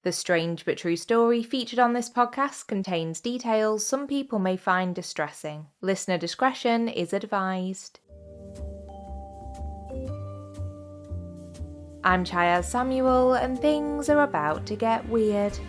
The strange but true story featured on this podcast contains details some people may find distressing. Listener discretion is advised. I'm Chaya Samuel, and things are about to get weird.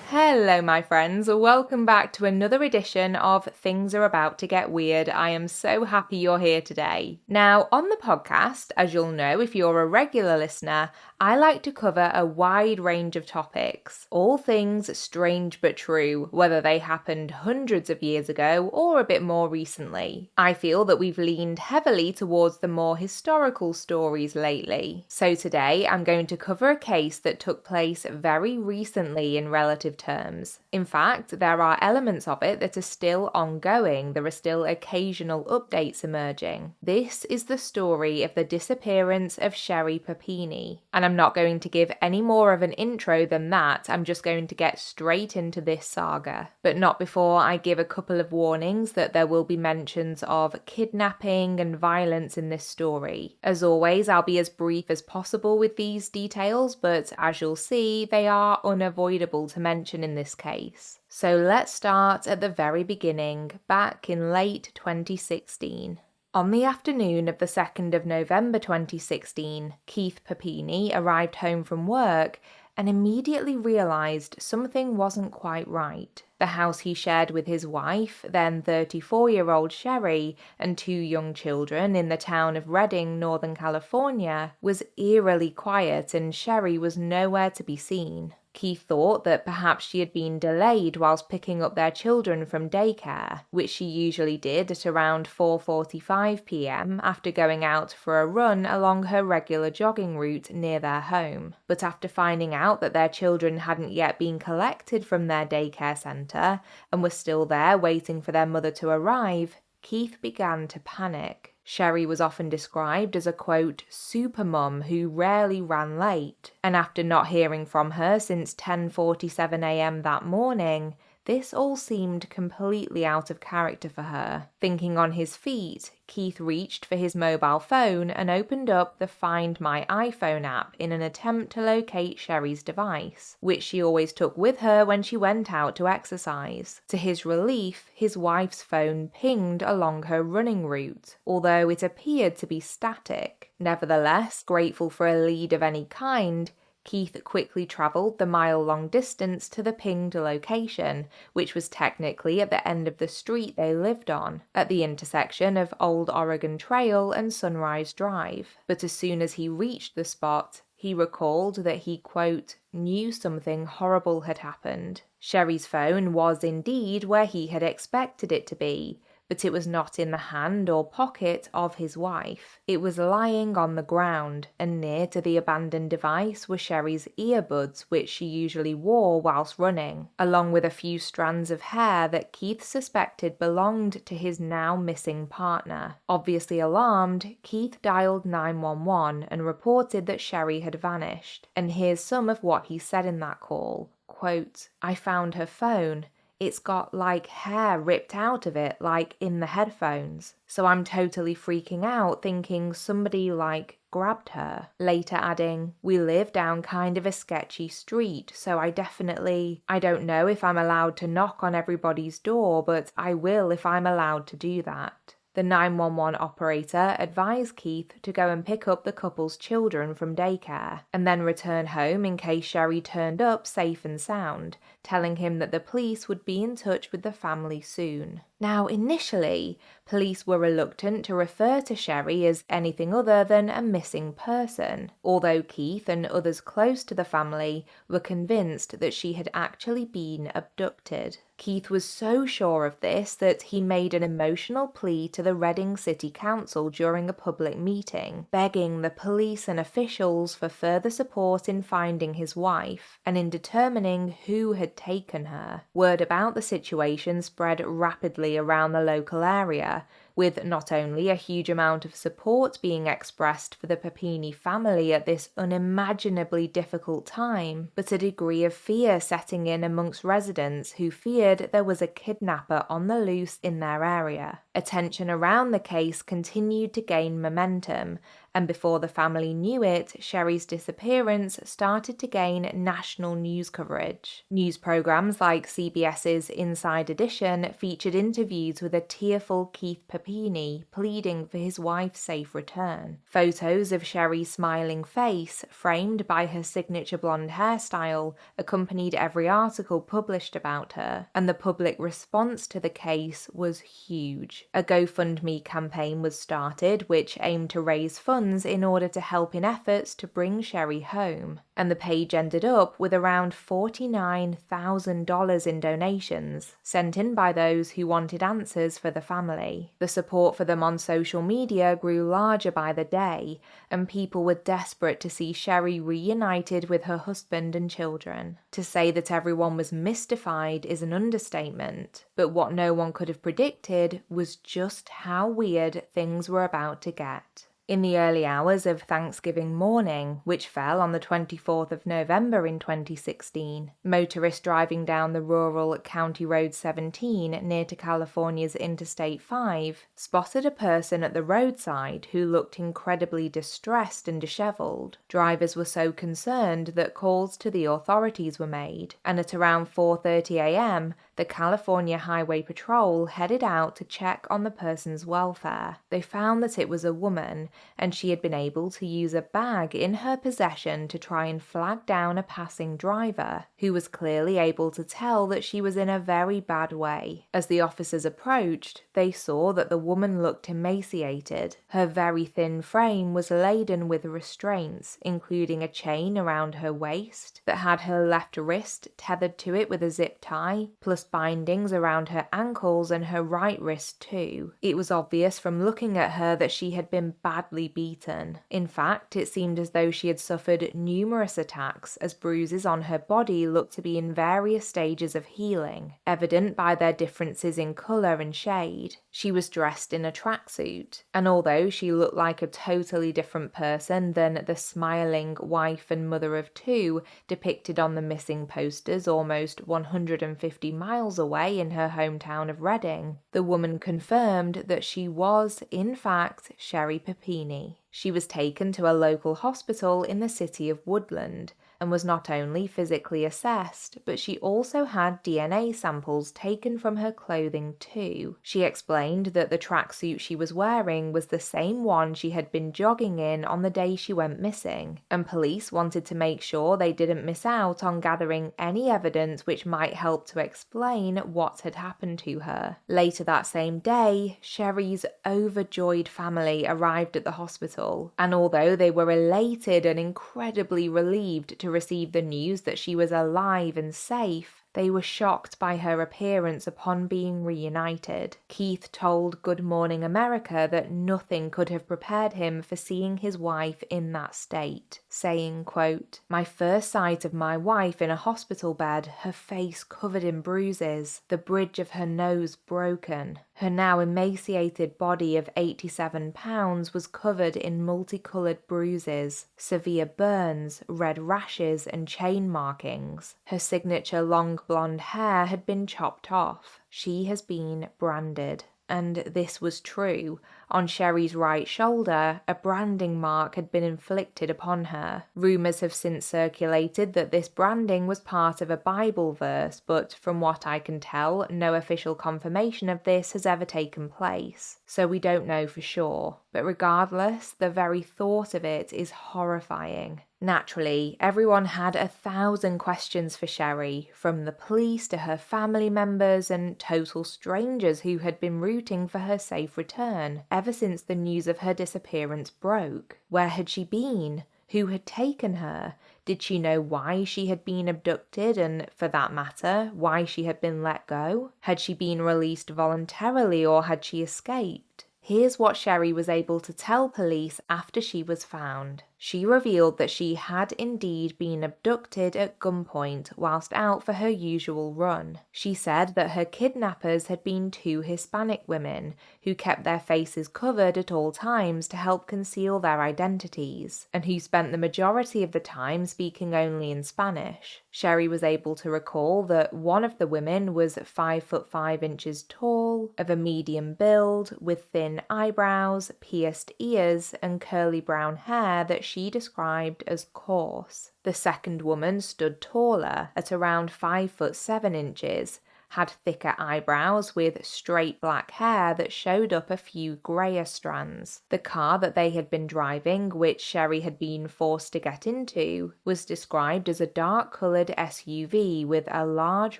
Hello my friends, welcome back to another edition of Things Are About to Get Weird. I am so happy you're here today. Now, on the podcast, as you'll know if you're a regular listener, I like to cover a wide range of topics, all things strange but true, whether they happened hundreds of years ago or a bit more recently. I feel that we've leaned heavily towards the more historical stories lately. So today I'm going to cover a case that took place very recently in relative terms. In fact, there are elements of it that are still ongoing. There are still occasional updates emerging. This is the story of the disappearance of Sherri Papini. And I'm not going to give any more of an intro than that. I'm just going to get straight into this saga. But not before I give a couple of warnings that there will be mentions of kidnapping and violence in this story. As always, I'll be as brief as possible with these details, but as you'll see, they are unavoidable to mention in this case. So let's start at the very beginning, back in late 2016. On the afternoon of the 2nd of November 2016, Keith Papini arrived home from work and immediately realised something wasn't quite right. The house he shared with his wife, then 34-year-old Sherri, and 2 young children in the town of Redding, Northern California, was eerily quiet and Sherri was nowhere to be seen. Keith thought that perhaps she had been delayed whilst picking up their children from daycare, which she usually did at around 4:45 p.m. after going out for a run along her regular jogging route near their home. But after finding out that their children hadn't yet been collected from their daycare centre and were still there waiting for their mother to arrive, Keith began to panic. Sherri was often described as a, quote, super mum who rarely ran late, and after not hearing from her since 10:47 a.m. that morning, this all seemed completely out of character for her. Thinking on his feet, Keith reached for his mobile phone and opened up the Find My iPhone app in an attempt to locate Sherri's device, which she always took with her when she went out to exercise. To his relief, his wife's phone pinged along her running route, although it appeared to be static. Nevertheless, grateful for a lead of any kind, Keith quickly travelled the mile-long distance to the pinged location, which was technically at the end of the street they lived on, at the intersection of Old Oregon Trail and Sunrise Drive. But as soon as he reached the spot, he recalled that he, quote, knew something horrible had happened. Sherri's phone was indeed where he had expected it to be, but it was not in the hand or pocket of his wife. It was lying on the ground, and near to the abandoned device were Sherri's earbuds, which she usually wore whilst running, along with a few strands of hair that Keith suspected belonged to his now missing partner. Obviously alarmed, Keith dialed 911 and reported that Sherri had vanished. And here's some of what he said in that call. Quote, I found her phone. It's got like hair ripped out of it, like in the headphones. So I'm totally freaking out, thinking somebody like grabbed her. Later adding, we live down kind of a sketchy street, so I don't know if I'm allowed to knock on everybody's door, but I will if I'm allowed to do that. The 911 operator advised Keith to go and pick up the couple's children from daycare, and then return home in case Sherri turned up safe and sound, telling him that the police would be in touch with the family soon. Now, initially, police were reluctant to refer to Sherri as anything other than a missing person, although Keith and others close to the family were convinced that she had actually been abducted. Keith was so sure of this that he made an emotional plea to the Redding City Council during a public meeting, begging the police and officials for further support in finding his wife and in determining who had taken her. Word about the situation spread rapidly around the local area, with not only a huge amount of support being expressed for the Papini family at this unimaginably difficult time, but a degree of fear setting in amongst residents who feared there was a kidnapper on the loose in their area. Attention around the case continued to gain momentum, And before the family knew it, Sherri's disappearance started to gain national news coverage. News programs like CBS's Inside Edition featured interviews with a tearful Keith Papini pleading for his wife's safe return. Photos of Sherri's smiling face, framed by her signature blonde hairstyle, accompanied every article published about her, and the public response to the case was huge. A GoFundMe campaign was started which aimed to raise funds in order to help in efforts to bring Sherri home, and the page ended up with around $49,000 in donations, sent in by those who wanted answers for the family. The support for them on social media grew larger by the day, and people were desperate to see Sherri reunited with her husband and children. To say that everyone was mystified is an understatement, but what no one could have predicted was just how weird things were about to get. In the early hours of Thanksgiving morning, which fell on the 24th of November in 2016, motorists driving down the rural County Road 17 near to California's Interstate 5 spotted a person at the roadside who looked incredibly distressed and disheveled. Drivers were so concerned that calls to the authorities were made, and at around 4:30 a.m., the California Highway Patrol headed out to check on the person's welfare. They found that it was a woman, and she had been able to use a bag in her possession to try and flag down a passing driver, who was clearly able to tell that she was in a very bad way. As the officers approached, they saw that the woman looked emaciated. Her very thin frame was laden with restraints, including a chain around her waist that had her left wrist tethered to it with a zip tie, plus bindings around her ankles and her right wrist too. It was obvious from looking at her that she had been badly beaten. In fact, it seemed as though she had suffered numerous attacks, as bruises on her body looked to be in various stages of healing, evident by their differences in colour and shade. She was dressed in a tracksuit, and although she looked like a totally different person than the smiling wife and mother of two depicted on the missing posters almost 150 miles away in her hometown of Redding, the woman confirmed that she was, in fact, Sherri Papini. She was taken to a local hospital in the city of Woodland and was not only physically assessed, but she also had DNA samples taken from her clothing too. She explained that the tracksuit she was wearing was the same one she had been jogging in on the day she went missing, and police wanted to make sure they didn't miss out on gathering any evidence which might help to explain what had happened to her. Later that same day, Sherri's overjoyed family arrived at the hospital, and although they were elated and incredibly relieved to receive the news that she was alive and safe, they were shocked by her appearance upon being reunited. Keith told Good Morning America that nothing could have prepared him for seeing his wife in that state, saying, quote, "My first sight of my wife in a hospital bed, her face covered in bruises, the bridge of her nose broken. Her now emaciated body of 87 pounds was covered in multicolored bruises, severe burns, red rashes, and chain markings. Her signature long blonde hair had been chopped off. She has been branded." And this was true. On Sherri's right shoulder, a branding mark had been inflicted upon her. Rumours have since circulated that this branding was part of a Bible verse, but from what I can tell, no official confirmation of this has ever taken place, so we don't know for sure. But regardless, the very thought of it is horrifying. Naturally, everyone had 1,000 questions for Sherri, from the police to her family members and total strangers who had been rooting for her safe return ever since the news of her disappearance broke. Where had she been? Who had taken her? Did she know why she had been abducted and, for that matter, why she had been let go? Had she been released voluntarily or had she escaped? Here's what Sherri was able to tell police after she was found. She revealed that she had indeed been abducted at gunpoint whilst out for her usual run. She said that her kidnappers had been two Hispanic women who kept their faces covered at all times to help conceal their identities, and who spent the majority of the time speaking only in Spanish. Sherri was able to recall that one of the women was 5'5" tall, of a medium build, with thin eyebrows, pierced ears, and curly brown hair that she described as coarse. The second woman stood taller, at around 5'7", had thicker eyebrows with straight black hair that showed up a few greyer strands. The car that they had been driving, which Sherri had been forced to get into, was described as a dark-coloured SUV with a large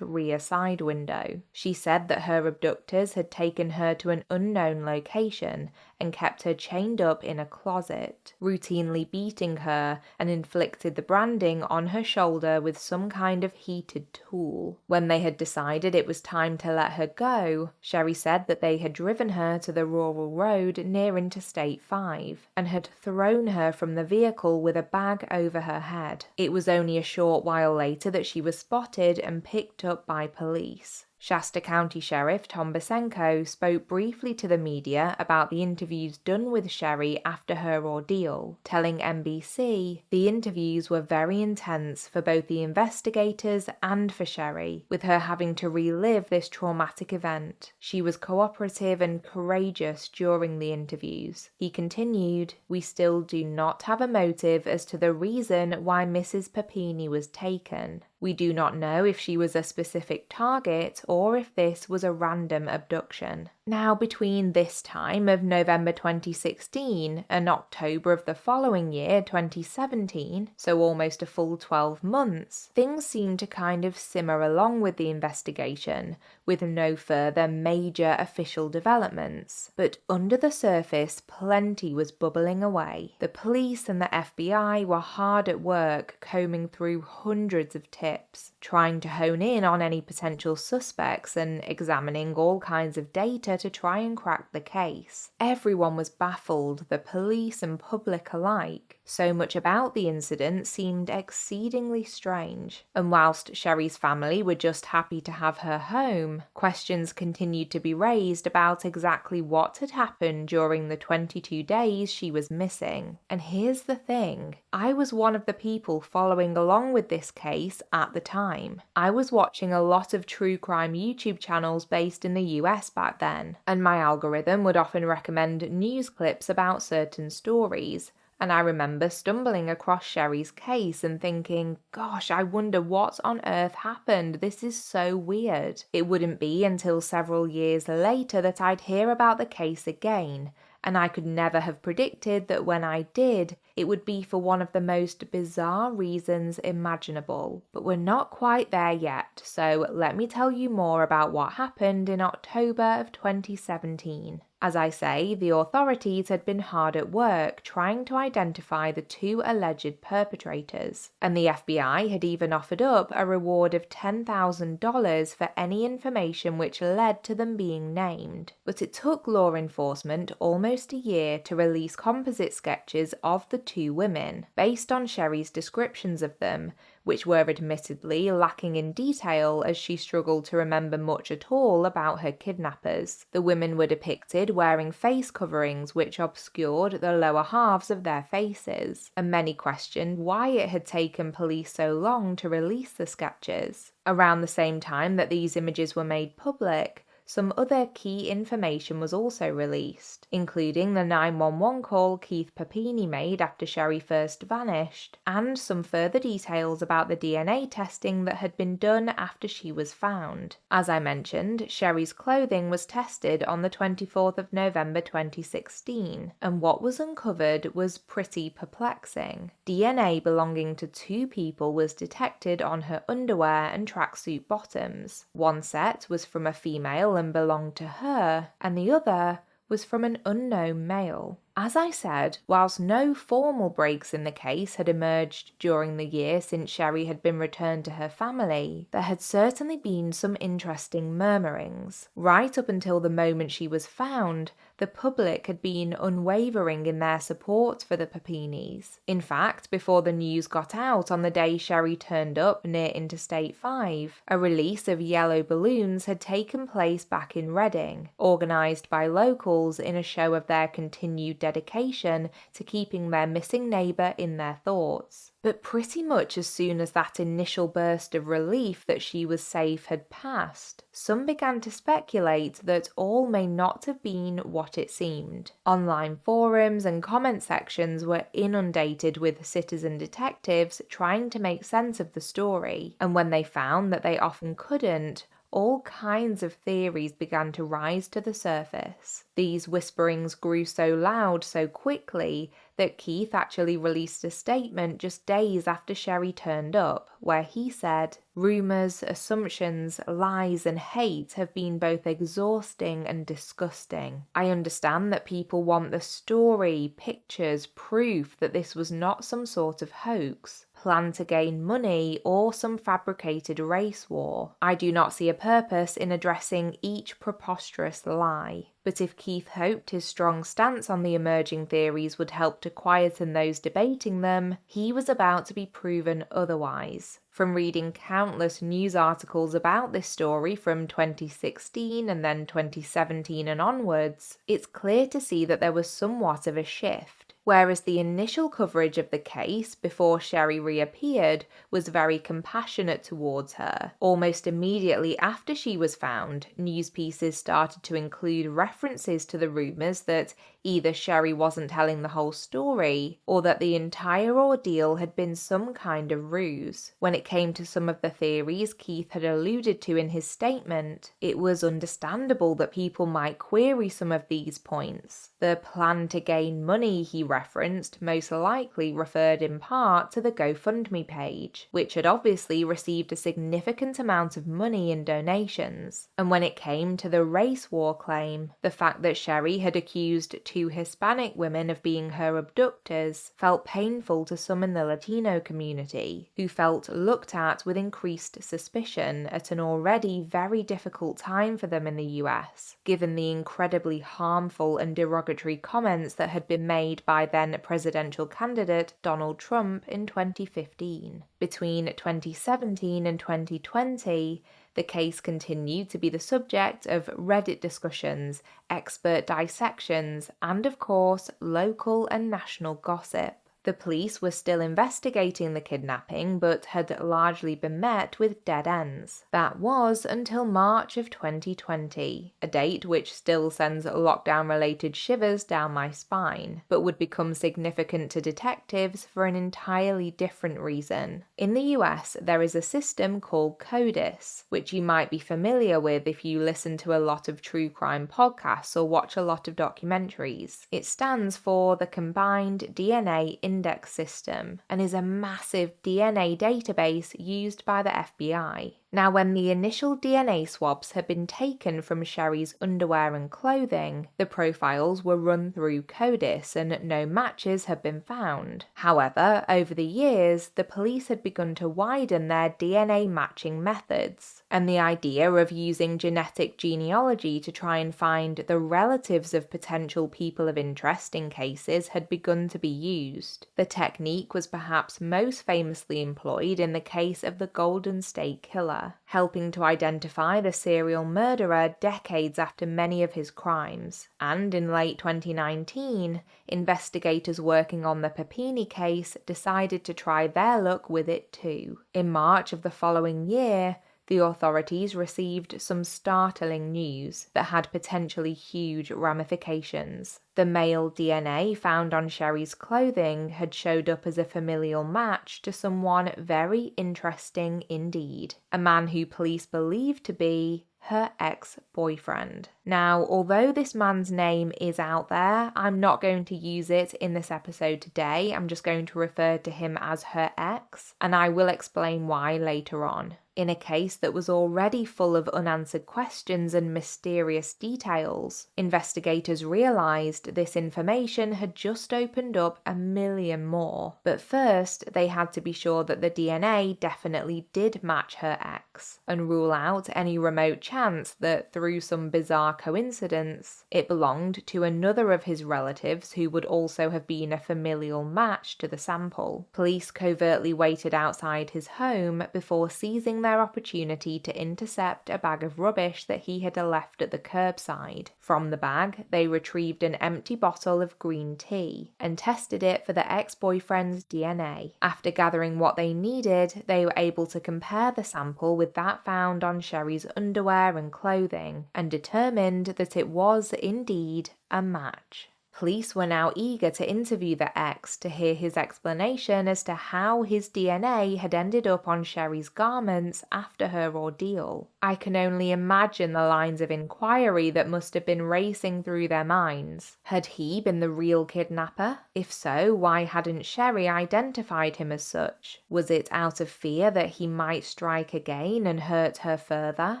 rear side window. She said that her abductors had taken her to an unknown location and kept her chained up in a closet, routinely beating her, and inflicted the branding on her shoulder with some kind of heated tool. When they had decided it was time to let her go, Sherri said that they had driven her to the rural road near Interstate 5 and had thrown her from the vehicle with a bag over her head. It was only a short while later that she was spotted and picked up by police. Shasta County Sheriff Tom Basenko spoke briefly to the media about the interviews done with Sherri after her ordeal, telling NBC the interviews were very intense for both the investigators and for Sherri, with her having to relive this traumatic event. She was cooperative and courageous during the interviews. He continued, "We still do not have a motive as to the reason why Mrs. Papini was taken. We do not know if she was a specific target or if this was a random abduction." Now, between this time of November 2016 and October of the following year, 2017, so almost a full 12 months, things seemed to kind of simmer along with the investigation, with no further major official developments. But under the surface, plenty was bubbling away. The police and the FBI were hard at work combing through hundreds of tips, trying to hone in on any potential suspects and examining all kinds of data to try and crack the case. Everyone was baffled, the police and public alike. So much about the incident seemed exceedingly strange. And whilst Sherri's family were just happy to have her home, questions continued to be raised about exactly what had happened during the 22 days she was missing. And here's the thing, I was one of the people following along with this case at the time. I was watching a lot of true crime YouTube channels based in the US back then, and my algorithm would often recommend news clips about certain stories. And I remember stumbling across Sherri's case and thinking, gosh, I wonder what on earth happened. This is so weird. It wouldn't be until several years later that I'd hear about the case again, and I could never have predicted that when I did, it would be for one of the most bizarre reasons imaginable. But we're not quite there yet, so let me tell you more about what happened in October of 2017. As I say, the authorities had been hard at work trying to identify the two alleged perpetrators, and the FBI had even offered up a reward of $10,000 for any information which led to them being named. But it took law enforcement almost a year to release composite sketches of the two women, based on Sherri's descriptions of them, which were admittedly lacking in detail as she struggled to remember much at all about her kidnappers. The women were depicted wearing face coverings which obscured the lower halves of their faces, and many questioned why it had taken police so long to release the sketches. Around the same time that these images were made public, some other key information was also released, including the 911 call Keith Papini made after Sherri first vanished, and some further details about the DNA testing that had been done after she was found. As I mentioned, Sherri's clothing was tested on the 24th of November 2016, and what was uncovered was pretty perplexing. DNA belonging to two people was detected on her underwear and tracksuit bottoms. One set was from a female and belonged to her, and the other was from an unknown male. As I said, whilst no formal breaks in the case had emerged during the year since Sherri had been returned to her family, there had certainly been some interesting murmurings. Right up until the moment she was found, the public had been unwavering in their support for the Papinis. In fact, before the news got out on the day Sherri turned up near Interstate 5, a release of yellow balloons had taken place back in Reading, organised by locals in a show of their continued dedication to keeping their missing neighbour in their thoughts. But pretty much as soon as that initial burst of relief that she was safe had passed, some began to speculate that all may not have been what it seemed. Online forums and comment sections were inundated with citizen detectives trying to make sense of the story, and when they found that they often couldn't, all kinds of theories began to rise to the surface. These whisperings grew so loud so quickly that Keith actually released a statement just days after Sherri turned up, where he said, "Rumours, assumptions, lies and hate have been both exhausting and disgusting. I understand that people want the story, pictures, proof that this was not some sort of hoax, plan to gain money, or some fabricated race war. I do not see a purpose in addressing each preposterous lie." But if Keith hoped his strong stance on the emerging theories would help to quieten those debating them, he was about to be proven otherwise. From reading countless news articles about this story from 2016 and then 2017 and onwards, it's clear to see that there was somewhat of a shift. Whereas the initial coverage of the case before Sherri reappeared was very compassionate towards her, almost immediately after she was found, news pieces started to include references to the rumours that either Sherri wasn't telling the whole story, or that the entire ordeal had been some kind of ruse. When it came to some of the theories Keith had alluded to in his statement, it was understandable that people might query some of these points. The plan to gain money he referenced most likely referred in part to the GoFundMe page, which had obviously received a significant amount of money in donations. And when it came to the race war claim, the fact that Sherri had accused 2 Hispanic women of being her abductors felt painful to some in the Latino community, who felt looked at with increased suspicion at an already very difficult time for them in the US, given the incredibly harmful and derogatory comments that had been made by then presidential candidate Donald Trump in 2015. Between 2017 and 2020, the case continued to be the subject of Reddit discussions, expert dissections, and of course, local and national gossip. The police were still investigating the kidnapping, but had largely been met with dead ends. That was until March of 2020, a date which still sends lockdown-related shivers down my spine, but would become significant to detectives for an entirely different reason. In the US, there is a system called CODIS, which you might be familiar with if you listen to a lot of true crime podcasts or watch a lot of documentaries. It stands for the Combined DNA Index System and is a massive DNA database used by the FBI. Now, when the initial DNA swabs had been taken from Sherri's underwear and clothing, the profiles were run through CODIS and no matches had been found. However, over the years, the police had begun to widen their DNA matching methods, and the idea of using genetic genealogy to try and find the relatives of potential people of interest in cases had begun to be used. The technique was perhaps most famously employed in the case of the Golden State Killer, helping to identify the serial murderer decades after many of his crimes. And in late 2019, investigators working on the Papini case decided to try their luck with it too. In March of the following year, the authorities received some startling news that had potentially huge ramifications. The male DNA found on Sherri's clothing had showed up as a familial match to someone very interesting indeed, a man who police believed to be her ex-boyfriend. Now, although this man's name is out there, I'm not going to use it in this episode today. I'm just going to refer to him as her ex, and I will explain why later on. In a case that was already full of unanswered questions and mysterious details, investigators realized this information had just opened up a million more. But first, they had to be sure that the DNA definitely did match her ex, and rule out any remote chance that through some bizarre coincidence, it belonged to another of his relatives who would also have been a familial match to the sample. Police covertly waited outside his home before seizing their opportunity to intercept a bag of rubbish that he had left at the curbside. From the bag, they retrieved an empty bottle of green tea and tested it for the ex-boyfriend's DNA. After gathering what they needed, they were able to compare the sample with that found on Sherri's underwear and clothing and determined that it was indeed a match. Police were now eager to interview the ex to hear his explanation as to how his DNA had ended up on Sherri's garments after her ordeal. I can only imagine the lines of inquiry that must have been racing through their minds. Had he been the real kidnapper? If so, why hadn't Sherri identified him as such? Was it out of fear that he might strike again and hurt her further?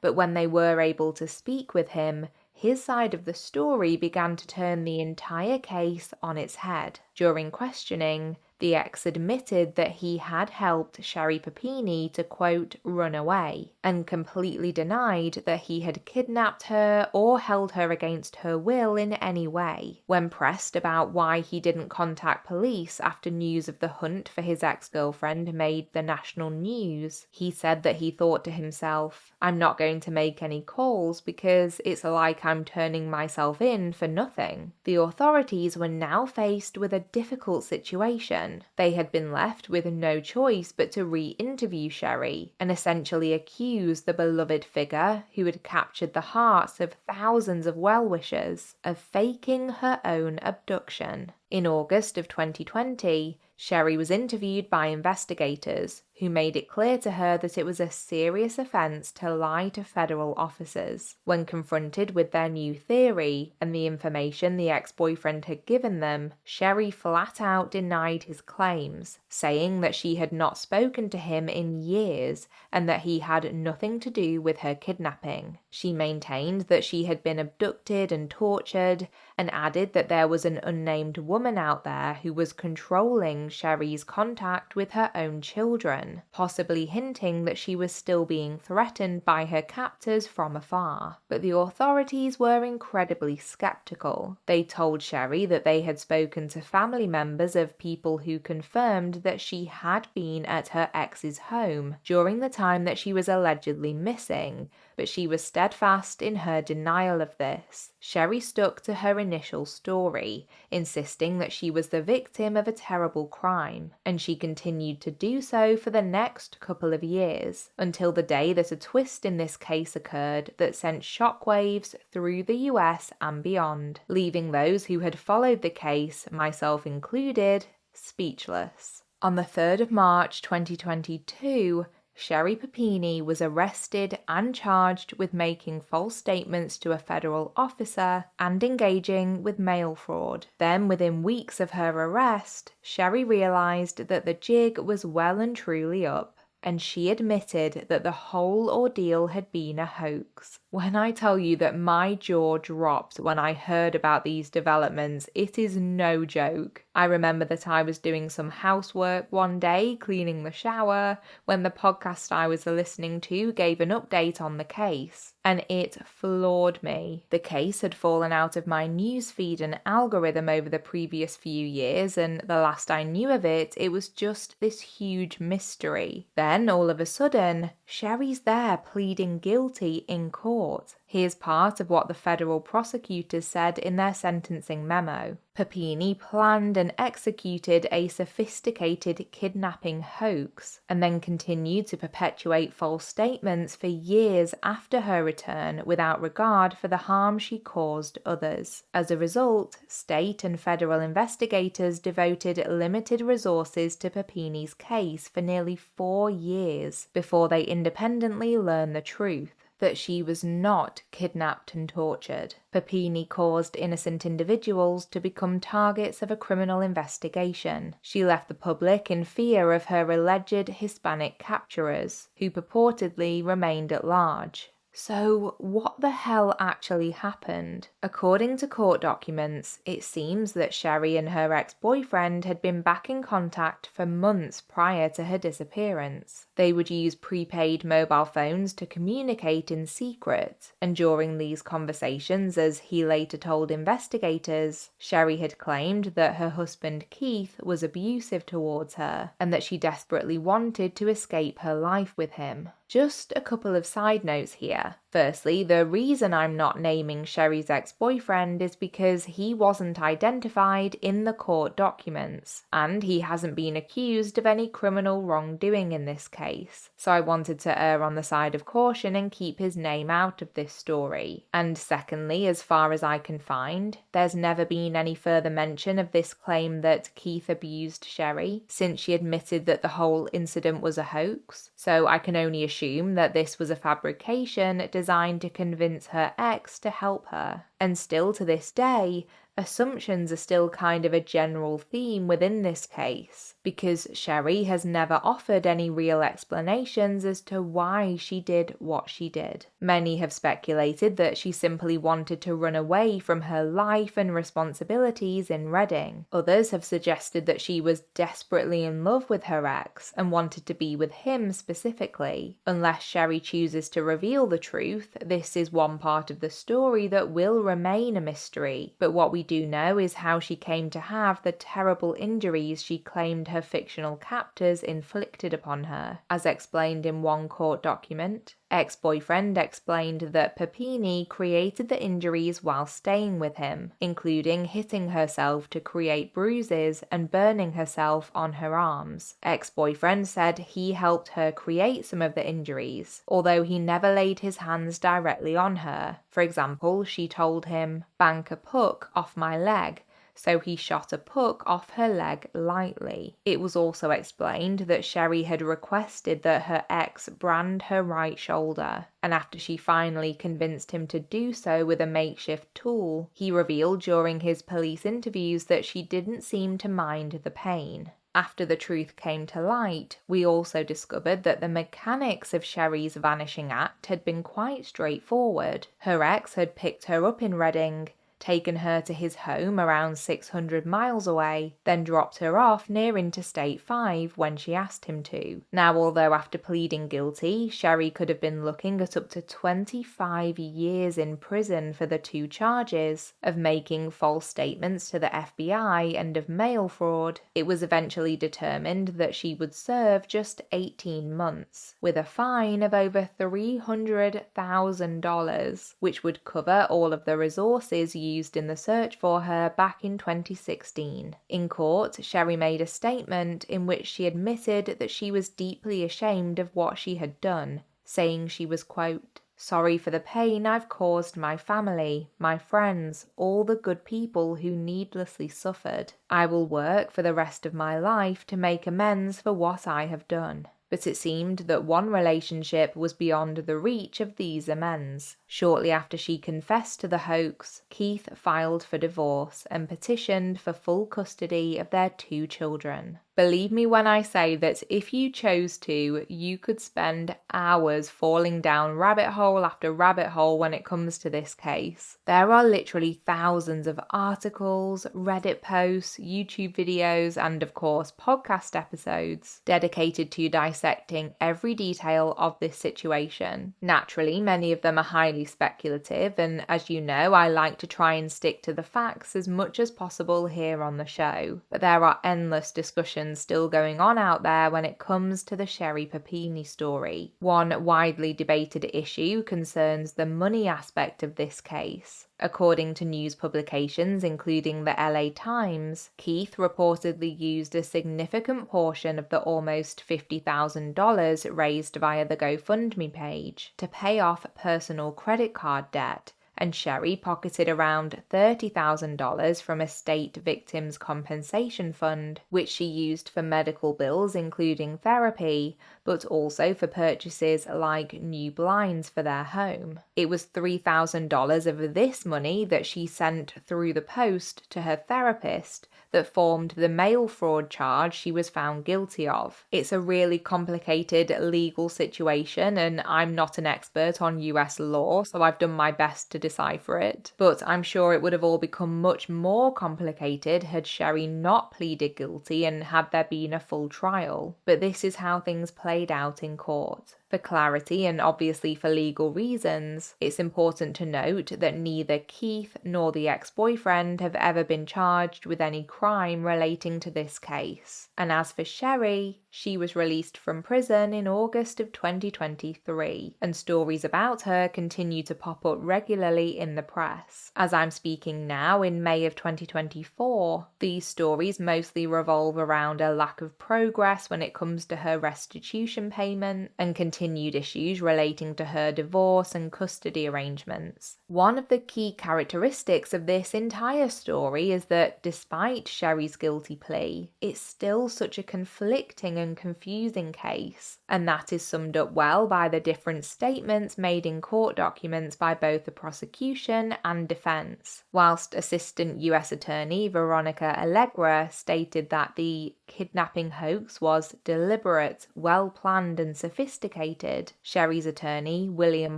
But when they were able to speak with him, his side of the story began to turn the entire case on its head. During questioning, the ex admitted that he had helped Sherri Papini to, quote, run away, and completely denied that he had kidnapped her or held her against her will in any way. When pressed about why he didn't contact police after news of the hunt for his ex-girlfriend made the national news, he said that he thought to himself, I'm not going to make any calls because it's like I'm turning myself in for nothing. The authorities were now faced with a difficult situation. They had been left with no choice but to re-interview Sherri and essentially accuse the beloved figure who had captured the hearts of thousands of well-wishers of faking her own abduction. In August of 2020, Sherri was interviewed by investigators who made it clear to her that it was a serious offense to lie to federal officers. When confronted with their new theory and the information the ex-boyfriend had given them, Sherri flat out denied his claims, saying that she had not spoken to him in years and that he had nothing to do with her kidnapping. She maintained that she had been abducted and tortured, and added that there was an unnamed woman out there who was controlling Sherri's contact with her own children, possibly hinting that she was still being threatened by her captors from afar. But the authorities were incredibly skeptical. They told Sherri that they had spoken to family members of people who confirmed that she had been at her ex's home during the time that she was allegedly missing, but she was steadfast in her denial of this. Sherri stuck to her initial story, insisting that she was the victim of a terrible crime, and she continued to do so for the next couple of years, until the day that a twist in this case occurred that sent shockwaves through the US and beyond, leaving those who had followed the case, myself included, speechless. On the 3rd of March 2022, Sherri Papini was arrested and charged with making false statements to a federal officer and engaging with mail fraud. Then, within weeks of her arrest, Sherri realized that the jig was well and truly up, and she admitted that the whole ordeal had been a hoax. When I tell you that my jaw dropped when I heard about these developments, it is no joke. I remember that I was doing some housework one day, cleaning the shower, when the podcast I was listening to gave an update on the case, and it floored me. The case had fallen out of my newsfeed and algorithm over the previous few years, and the last I knew of it, it was just this huge mystery. Then, all of a sudden, Sherri's there pleading guilty in court. Here's part of what the federal prosecutors said in their sentencing memo. Papini planned and executed a sophisticated kidnapping hoax, and then continued to perpetuate false statements for years after her return without regard for the harm she caused others. As a result, state and federal investigators devoted limited resources to Papini's case for nearly 4 years before they independently learned the truth. that she was not kidnapped and tortured. Papini caused innocent individuals to become targets of a criminal investigation. She left the public in fear of her alleged Hispanic capturers, who purportedly remained at large. So, what the hell actually happened? According to court documents, it seems that Sherri and her ex-boyfriend had been back in contact for months prior to her disappearance. They would use prepaid mobile phones to communicate in secret, and during these conversations, as he later told investigators, Sherri had claimed that her husband Keith was abusive towards her, and that she desperately wanted to escape her life with him. Just a couple of side notes here. Firstly, the reason I'm not naming Sherri's ex-boyfriend is because he wasn't identified in the court documents, and he hasn't been accused of any criminal wrongdoing in this case. So I wanted to err on the side of caution and keep his name out of this story. And secondly, as far as I can find, there's never been any further mention of this claim that Keith abused Sherri, since she admitted that the whole incident was a hoax. So I can only assume that this was a fabrication designed to convince her ex to help her. And still to this day, assumptions are still kind of a general theme within this case, because Sherri has never offered any real explanations as to why she did what she did. Many have speculated that she simply wanted to run away from her life and responsibilities in Reading. Others have suggested that she was desperately in love with her ex and wanted to be with him specifically. Unless Sherri chooses to reveal the truth, this is one part of the story that will remain a mystery, but what we do know is how she came to have the terrible injuries she claimed her fictional captors inflicted upon her. As explained in one court document, ex-boyfriend explained that Papini created the injuries while staying with him, including hitting herself to create bruises and burning herself on her arms. Ex-boyfriend said he helped her create some of the injuries, although he never laid his hands directly on her. For example, she told him, "Bank a puck off my leg," so he shot a puck off her leg lightly. It was also explained that Sherri had requested that her ex brand her right shoulder, and after she finally convinced him to do so with a makeshift tool, he revealed during his police interviews that she didn't seem to mind the pain. After the truth came to light, we also discovered that the mechanics of Sherri's vanishing act had been quite straightforward. Her ex had picked her up in Reading, taken her to his home around 600 miles away, then dropped her off near Interstate 5 when she asked him to. Now, although after pleading guilty, Sherri could have been looking at up to 25 years in prison for the two charges of making false statements to the FBI and of mail fraud, it was eventually determined that she would serve just 18 months, with a fine of over $300,000, which would cover all of the resources used in the search for her back in 2016. In court, Sherri made a statement in which she admitted that she was deeply ashamed of what she had done, saying she was, quote, "Sorry for the pain I've caused my family, my friends, all the good people who needlessly suffered. I will work for the rest of my life to make amends for what I have done." But it seemed that one relationship was beyond the reach of these amends. Shortly after she confessed to the hoax, Keith filed for divorce and petitioned for full custody of their two children. Believe me when I say that if you chose to, you could spend hours falling down rabbit hole after rabbit hole when it comes to this case. There are literally thousands of articles, Reddit posts, YouTube videos, and of course podcast episodes dedicated to dissecting every detail of this situation. Naturally, many of them are highly speculative, and as you know, I like to try and stick to the facts as much as possible here on the show. But there are endless discussions still going on out there when it comes to the Sherri Papini story. One widely debated issue concerns the money aspect of this case. According to news publications, including the LA Times, Keith reportedly used a significant portion of the almost $50,000 raised via the GoFundMe page to pay off personal credit card debt, and Sherri pocketed around $30,000 from a state victims compensation fund, which she used for medical bills including therapy, but also for purchases like new blinds for their home. It was $3,000 of this money that she sent through the post to her therapist that formed the mail fraud charge she was found guilty of. It's a really complicated legal situation, and I'm not an expert on US law, so I've done my best to decipher it. But I'm sure it would have all become much more complicated had Sherri not pleaded guilty and had there been a full trial. But this is how things played out in court. For clarity and obviously for legal reasons, it's important to note that neither Keith nor the ex-boyfriend have ever been charged with any crime relating to this case. And as for Sherri, she was released from prison in August of 2023, and stories about her continue to pop up regularly in the press. As I'm speaking now in May of 2024, these stories mostly revolve around a lack of progress when it comes to her restitution payment and continued issues relating to her divorce and custody arrangements. One of the key characteristics of this entire story is that despite Sherri's guilty plea, it's still such a conflicting and confusing case, and that is summed up well by the different statements made in court documents by both the prosecution and defense. Whilst Assistant US Attorney Veronica Allegra stated that the kidnapping hoax was deliberate, well-planned and sophisticated, Sherri's attorney, William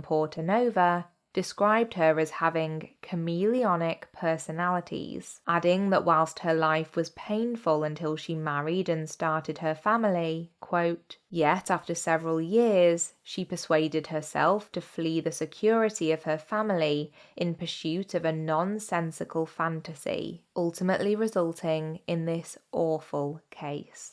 Portanova, described her as having chameleonic personalities, adding that whilst her life was painful until she married and started her family, quote, yet after several years, she persuaded herself to flee the security of her family in pursuit of a nonsensical fantasy, ultimately resulting in this awful case.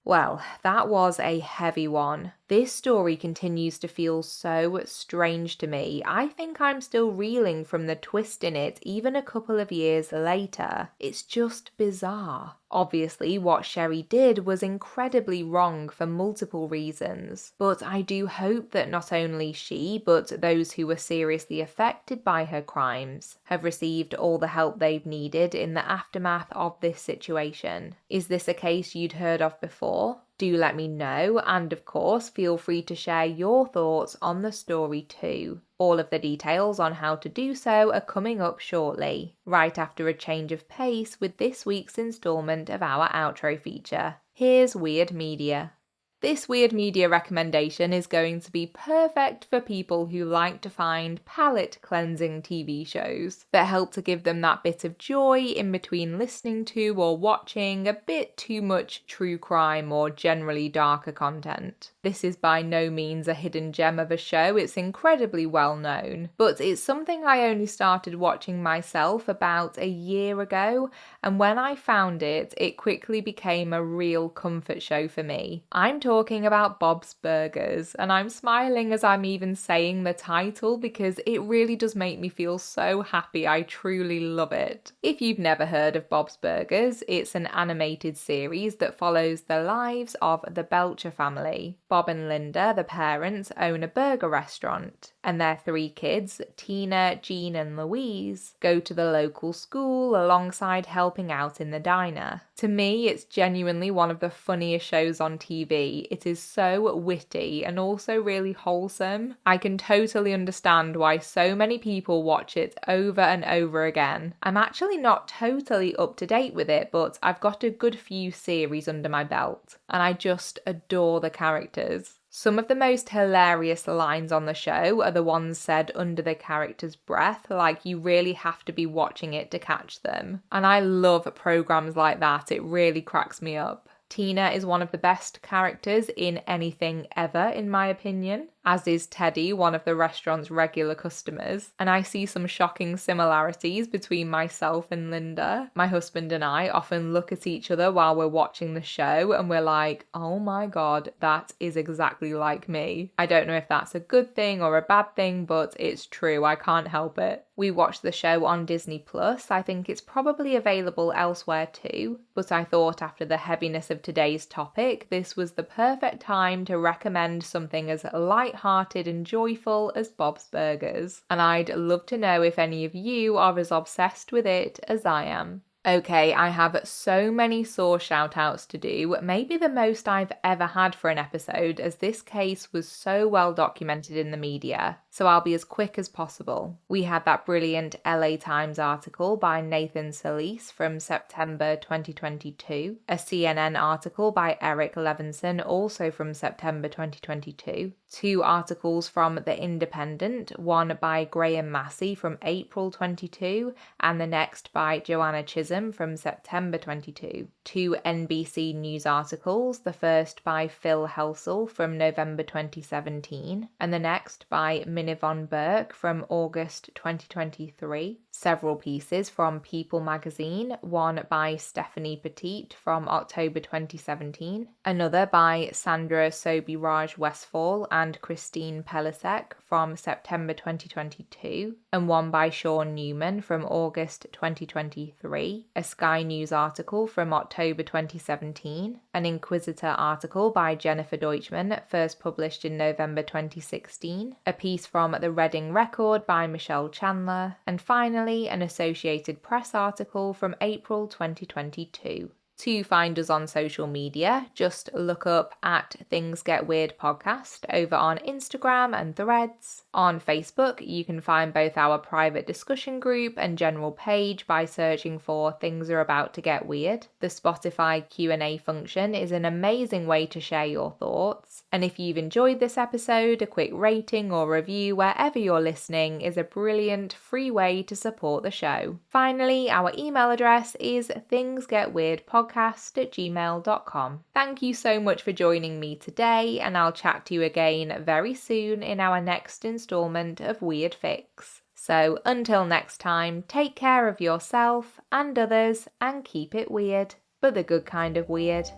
Well, that was a heavy one. This story continues to feel so strange to me. I think I'm still reeling from the twist in it even a couple of years later. It's just bizarre. Obviously, what Sherri did was incredibly wrong for multiple reasons, but I do hope that not only she, but those who were seriously affected by her crimes have received all the help they've needed in the aftermath of this situation. Is this a case you'd heard of before? Do let me know, and of course, feel free to share your thoughts on the story too. All of the details on how to do so are coming up shortly, right after a change of pace with this week's installment of our outro feature. Here's Weird Media. This Weird Media recommendation is going to be perfect for people who like to find palate-cleansing TV shows that help to give them that bit of joy in between listening to or watching a bit too much true crime or generally darker content. This is by no means a hidden gem of a show, it's incredibly well known, but it's something I only started watching myself about a year ago, and when I found it, it quickly became a real comfort show for me. I'm talking about Bob's Burgers, and I'm smiling as I'm even saying the title because it really does make me feel so happy. I truly love it. If you've never heard of Bob's Burgers, it's an animated series that follows the lives of the Belcher family. Bob and Linda, the parents, own a burger restaurant, and their three kids, Tina, Jean and Louise, go to the local school alongside helping out in the diner. To me, it's genuinely one of the funniest shows on TV. It is so witty and also really wholesome. I can totally understand why so many people watch it over and over again. I'm actually not totally up to date with it, but I've got a good few series under my belt, and I just adore the characters. Some of the most hilarious lines on the show are the ones said under the character's breath, like you really have to be watching it to catch them. And I love programs like that, it really cracks me up. Tina is one of the best characters in anything ever, in my opinion, as is Teddy, one of the restaurant's regular customers, and I see some shocking similarities between myself and Linda. My husband and I often look at each other while we're watching the show and we're like, oh my god, that is exactly like me. I don't know if that's a good thing or a bad thing, but it's true, I can't help it. We watched the show on Disney Plus. I think it's probably available elsewhere too, but I thought after the heaviness of today's topic, this was the perfect time to recommend something as light-hearted and joyful as Bob's Burgers. And I'd love to know if any of you are as obsessed with it as I am. Okay, I have so many source shout outs to do, maybe the most I've ever had for an episode, as this case was so well documented in the media, so I'll be as quick as possible. We had that brilliant LA Times article by Nathan Solis from September 2022, a CNN article by Eric Levinson also from September 2022, two articles from The Independent, one by Graham Massey from April 22 and the next by Joanna Chisholm from September 22, two NBC News articles, the first by Phil Helsel from November 2017, and the next by Minnie von Burke from August 2023, several pieces from People magazine, one by Stephanie Petit from October 2017, another by Sandra Sobiraj Westfall and Christine Pelisek from September 2022, and one by Sean Newman from August 2023, a Sky News article from October 2017, an Inquisitor article by Jennifer Deutschman, first published in November 2016, a piece from The Reading Record by Michelle Chandler, and finally an Associated Press article from April 2022. To find us on social media, just look up at Things Get Weird podcast over on Instagram and Threads. On Facebook, you can find both our private discussion group and general page by searching for Things Are About to Get Weird. The Spotify Q&A function is an amazing way to share your thoughts. And if you've enjoyed this episode, a quick rating or review wherever you're listening is a brilliant free way to support the show. Finally, our email address is thingsgetweirdpodcast@gmail.com. Thank you so much for joining me today, and I'll chat to you again very soon in our next installment of Weird Fix. So until next time, take care of yourself and others and keep it weird, but the good kind of weird.